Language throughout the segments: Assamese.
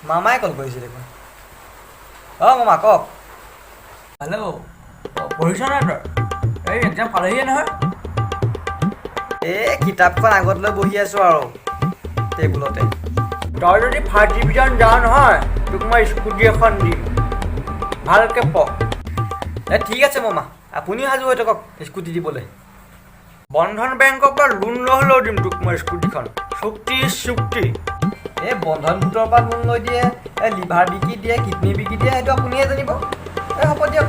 মামাই কল কৰিছে দেখোন। অঁ মামা কওক। হেল্ল' পঢ়িছ নাই তই? এই এক্সাম পালেহিয়ে নহয়। এই কিতাপখন আগত লৈ বহি আছোঁ আৰু টেবুলতে। তই যদি ফাৰ্ষ্ট ডিভিজন যাৱ নহয় তোক মই স্কুটি এখন দিম, ভালকৈ পঢ়। ঠিক আছে মামা, আপুনিও সাজু হৈ থাকক স্কুটি দিবলৈ। বন্ধন বেংকৰ পৰা লোন লৈ হ'লেও দিম তোক মই স্কুটিখন। চুক্তি। এই বন্ধন গোটৰ পৰা লোন লৈ দিয়ে, এই লিভাৰ বিকি দিয়ে, কিডনী বিকি দিয়ে, সেইটো আপুনিহে জানিব। হ'ব দিয়ক,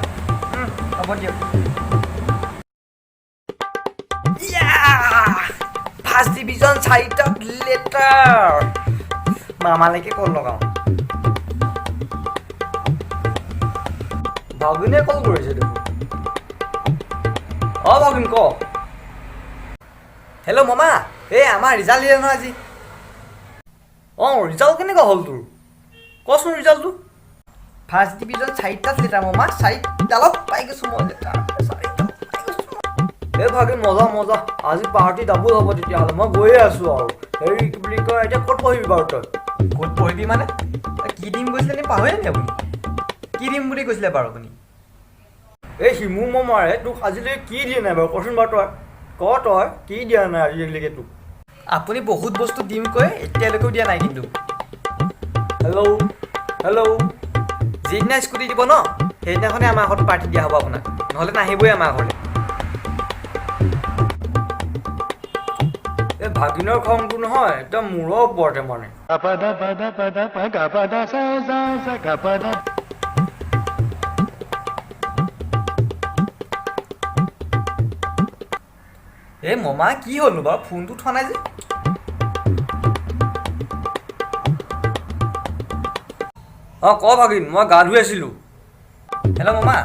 হ'ব দিয়ক। ফাৰ্ষ্ট ডিভিজন 4টা লেটাৰ। মামালৈকে কল লগাওঁ। ভাগিনে কল কৰিছে দেখোন। অঁ ভাগিন ক। হেল্ল' মামা, এই আমাৰ ৰিজাল্ট দিলে নহয় আজি। অঁ ৰিজাল্ট কেনেকুৱা হ'ল তোৰ? কচোন ৰিজাল্টটো। ফাৰ্ষ্ট ডিভিজন 4টাত লেটাৰ মামা, 4ডালত পাই গৈছোঁ মই লেটাৰ। এই ভাগিন মজা, আজি পাৰ্টি ডাবুল হ'ব তেতিয়াহ'লে। মই গৈয়ে আছোঁ আৰু। হেৰি কি বুলি কয়, এতিয়া ক'ত পঢ়িবি বাৰু তই? ক'ত পঢ়িবি মানে? কি দিম কৈছিলে নি পাহৰিলে নি আপুনি? কি দিম বুলি কৈছিলে বাৰু আপুনি? এই শিমু মামাৰে তোক আজিলৈকে কি দিয়া নাই বাৰু কচোন বাৰু তই কি দিয়া নাই আজিলৈকে তোক? আপুনি বহুত বস্তু দিম কৈ এতিয়ালৈকেও দিয়া নাই কিন্তু। হেল্ল' যিদিনা স্কুটি দিব ন, সেইদিনাখনে আমাৰ ঘৰত পাৰ্টি দিয়া হ'ব আপোনাক, নহ'লে নাহিবই আমাৰ ঘৰলৈ। এই ভাগিনৰ খংটো নহয় একদম মূৰৰ ওপৰতে মানে। এই মামা কি হ'লনো বাৰু, ফোনটো উঠোৱা নাই যে? অঁ ক ভাগিন, মই গা ধুই আছিলোঁ। হেল্ল' মামা,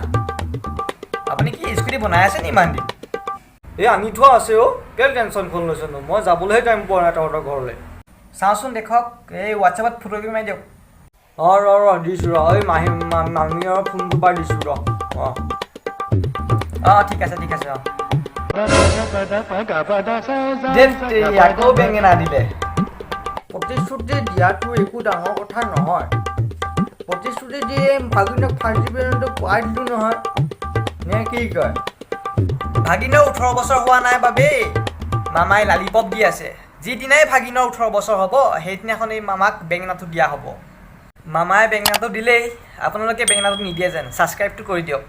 আপুনি কি স্কুটি বনাই আছে নি ইমান দিন? এই আনি থোৱা আছে অ', কেলৈ টেনশ্যনখন লৈছেনো? মই যাবলৈহে টাইম পোৱা নাই তহঁতৰ ঘৰলৈ। চাওঁচোন দেখক, এই হোৱাটছএপত ফটোকপি মাৰি দিয়ক। অঁ ৰ দিছোঁ ৰ, এই মামীৰ ফোনটো পাই দিছোঁ ৰ। অঁ ঠিক আছে অঁ। আকৌ বেঙেনা দিলে। প্ৰতিশ্ৰুতি দিয়াটো একো ডাঙৰ কথা নহয়। প্ৰতিশ্ৰুতি দিয়ে ভাগিনক ফাৰ্ষ্ট ডিভিজনটো পোৱাই দিলোঁ নহয়, নে কি কয়? ভাগিনৰ 18 বছৰ হোৱা নাই বাবেই মামাই লালিপপ দি আছে। যিদিনাই ভাগিনৰ 18 বছৰ হ'ব সেইদিনাখনেই মামাক বেঙেনাটো দিয়া হ'ব। মামাই বেঙেনাটো দিলেই আপোনালোকে বেঙেনাটো নিদিয়ে যেন। ছাবস্ক্ৰাইবটো কৰি দিয়ক।